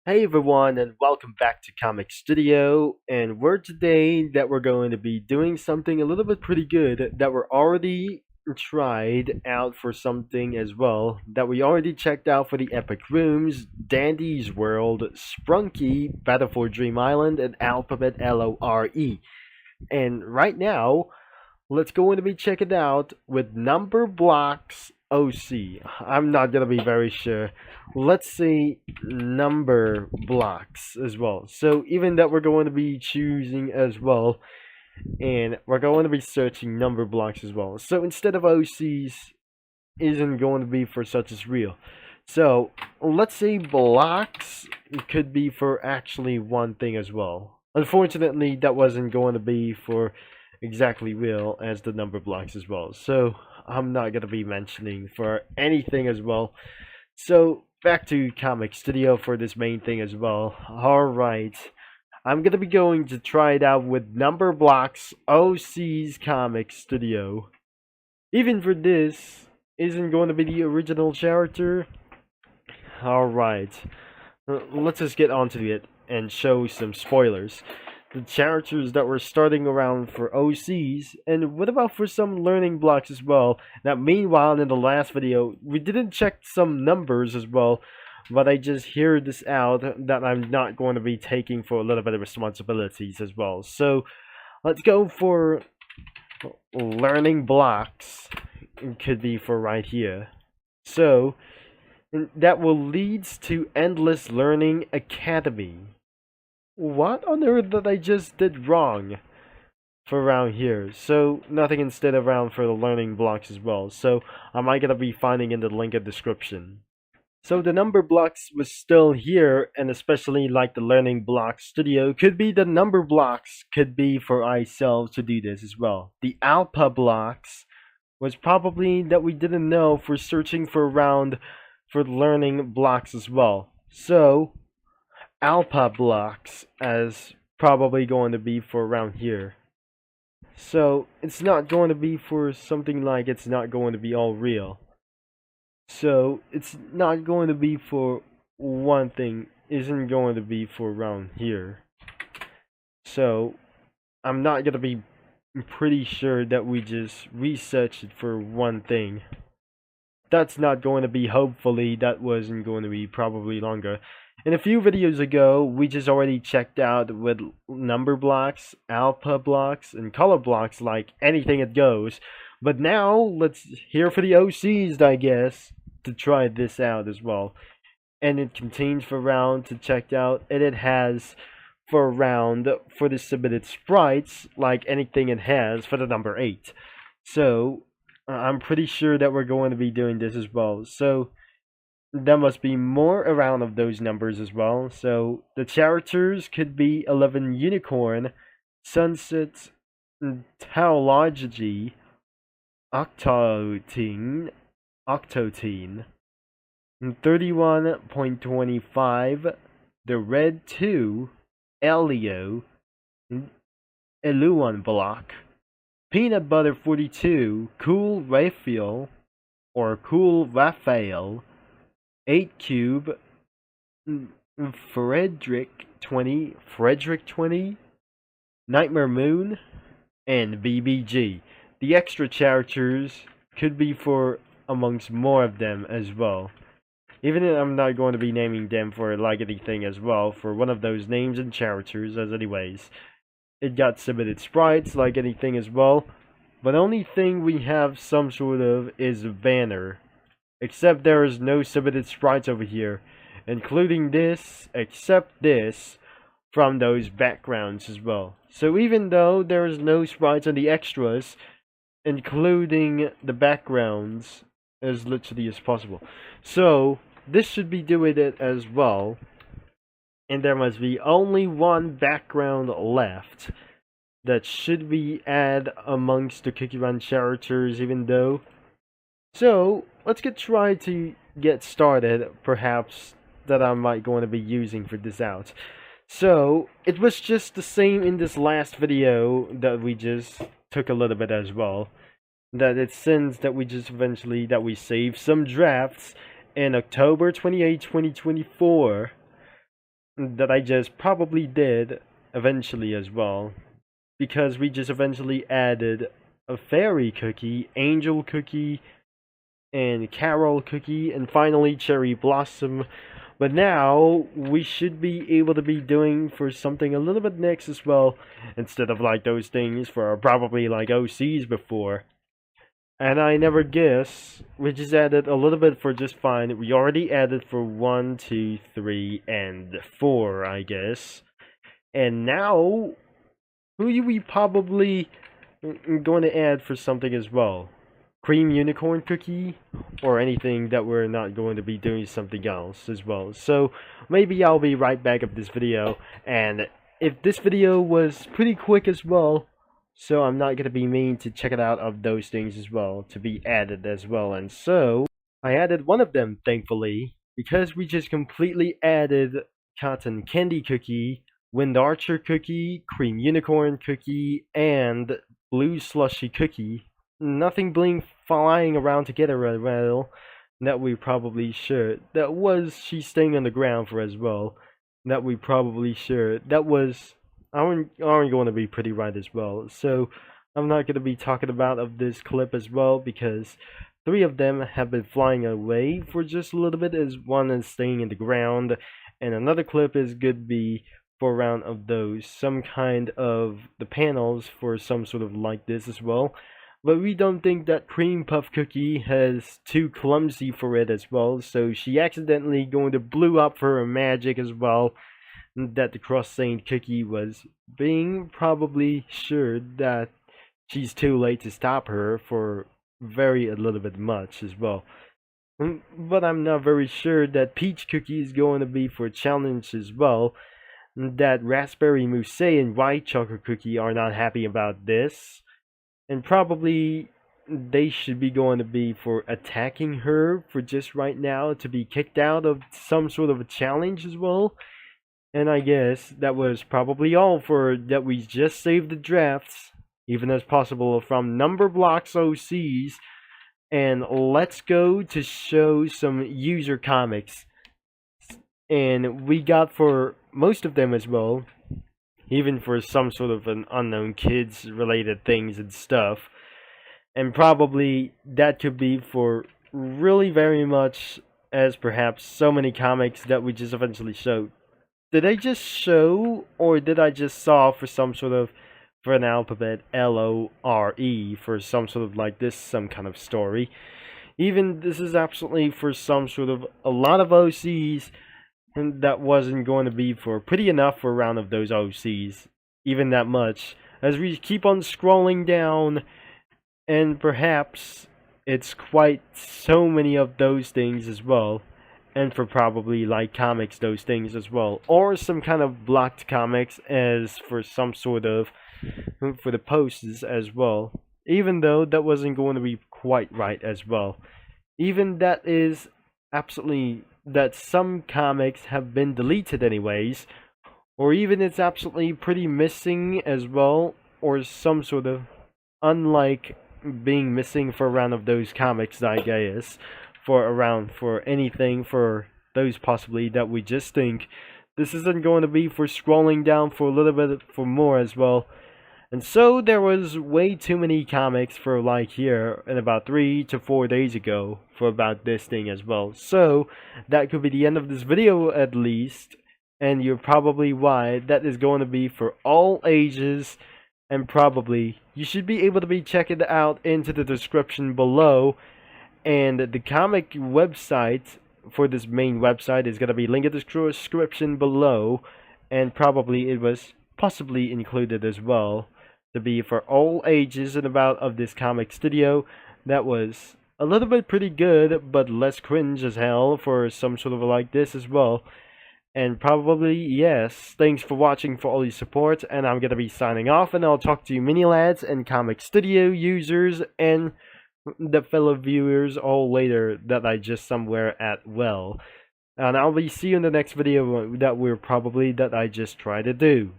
Hey everyone, and welcome back to Comic Studio. And we're today that we're going to be doing something a little bit pretty good that we're already tried out for something as well. That we already checked out for the Epic Rooms, Dandy's World, Sprunky, Battle for Dream Island, and Alphabet Lore. And right now, let's go and be check it out with Numberblocks OC. I'm not gonna be very sure. Let's say number blocks as well. So even that we're going to be choosing as well, and we're going to be searching number blocks as well. So instead of OCs, isn't going to be for such as real. So let's say blocks could be for actually one thing as well. Unfortunately, that wasn't going to be for exactly real as the number blocks as well. So I'm not going to be mentioning for anything as well. So back to Comic Studio for this main thing as well. Alright. I'm gonna be going to try it out with Numberblocks OCs Comic Studio. Even for this, isn't going to be the original character. Alright. Let's just get onto it and show some spoilers. The characters that were starting around for OCs, and what about for some learning blocks as well? Now, meanwhile, in the last video, we didn't check some numbers as well, but I just hear this out that I'm not going to be taking for a little bit of responsibilities as well. So, let's go for learning blocks. It could be for right here. So, that will lead to Endless Learning Academy. What on earth did I just did wrong for around here? So nothing instead of around for the learning blocks as well. So am I gonna be finding in the link in the description. So the number blocks was still here, and especially like the learning block studio could be the number blocks could be for ourselves to do this as well. The alpha blocks was probably that we didn't know for searching for around for learning blocks as well. So alpha blocks as probably going to be for around here. So it's not going to be for something like it's not going to be all real. So it's not going to be for one thing, isn't going to be for around here. So I'm not going to be pretty sure that we just researched it for one thing. That's not going to be, hopefully that wasn't going to be probably longer. In a few videos ago, we just already checked out with number blocks, alpha blocks, and color blocks like anything it goes. But now, let's hear for the OCs, I guess, to try this out as well. And it contains for round to check out, and it has for round for the submitted sprites like anything it has for the number 8. So, I'm pretty sure that we're going to be doing this as well. So, there must be more around of those numbers as well. So the characters could be 11 Unicorn, Sunset, Taology, Octotine, 31.25, the Red 2, Elio, Eluan Block, Peanut Butter 42, Cool Raphael, or Cool Raphael, 8 Cube, Frederick 20, Nightmare Moon, and BBG. The extra characters could be for amongst more of them as well. Even if I'm not going to be naming them for like anything as well, for one of those names and characters as anyways. It got submitted sprites like anything as well, but only thing we have some sort of is a banner. Except there is no submitted sprites over here, including this, except this, from those backgrounds as well. So even though there is no sprites on the extras, including the backgrounds as literally as possible. So this should be doing it as well. And there must be only one background left that should be add amongst the Cookie Run characters, even though. So let's try to get started, perhaps that I might going to be using for this out. So it was just the same in this last video that we just took a little bit as well. That it sends that we just eventually that we saved some drafts in October 28, 2024. that I just probably did eventually as well, because we just eventually added a fairy cookie, angel cookie, and carol cookie, and finally cherry blossom. But now we should be able to be doing for something a little bit next as well, instead of like those things for probably like OCs before. And I never guess, we just added a little bit for just fine. We already added for 1, 2, 3, and 4, I guess. And now, who are we probably going to add for something as well? Cream unicorn cookie, or anything that we're not going to be doing something else as well. So maybe I'll be right back of this video, and if this video was pretty quick as well, so I'm not going to be mean to check it out of those things as well to be added as well. And so I added one of them, thankfully, because we just completely added cotton candy cookie, wind archer cookie, cream unicorn cookie, and blue slushy cookie. Nothing bling flying around together as well. That we probably should. That was she staying on the ground for as well. That we probably should. That was aren't going to be pretty right as well. So I'm not going to be talking about of this clip as well, because 3 of them have been flying away for just a little bit, as one is staying in the ground, and another clip is going to be for a round of those, some kind of the panels for some sort of like this as well. But we don't think that cream puff cookie has too clumsy for it as well, so she accidentally going to blew up for her magic as well, that the cross-stained cookie was being probably sure that she's too late to stop her for very a little bit much as well. But I'm not very sure that peach cookie is going to be for a challenge as well, that raspberry mousse and white chocolate cookie are not happy about this, and probably they should be going to be for attacking her for just right now to be kicked out of some sort of a challenge as well. And I guess that was probably all for that. We just saved the drafts, even as possible, from Numberblocks OCs. And let's go to show some user comics. And we got for most of them as well, even for some sort of an unknown kids related things and stuff. And probably that could be for really very much as perhaps so many comics that we just eventually showed. Did I just show, or did I just saw for some sort of, for an alphabet, LORE, for some sort of like this, some kind of story? Even this is absolutely for some sort of, a lot of OCs, and that wasn't going to be for pretty enough for a round of those OCs, even that much. As we keep on scrolling down, and perhaps it's quite so many of those things as well. And for probably like comics, those things as well, or some kind of blocked comics as for some sort of for the posts as well, even though that wasn't going to be quite right as well. Even that is absolutely that some comics have been deleted anyways, or even it's absolutely pretty missing as well, or some sort of unlike being missing for a round of those comics, I guess, for around for anything for those possibly that we just think this isn't going to be for scrolling down for a little bit for more as well. And so there was way too many comics for like here and about 3 to 4 days ago for about this thing as well. So that could be the end of this video at least, and you're probably why that is going to be for all ages, and probably you should be able to be checking it out into the description below. And the comic website for this main website is going to be linked in the description below, and probably it was possibly included as well to be for all ages and about of this comic studio. That was a little bit pretty good, but less cringe as hell for some sort of like this as well. And probably yes, thanks for watching, for all your support, and I'm going to be signing off, and I'll talk to you mini lads and comic studio users and the fellow viewers all later that I just somewhere at well. And I'll be see you in the next video that I just try to do.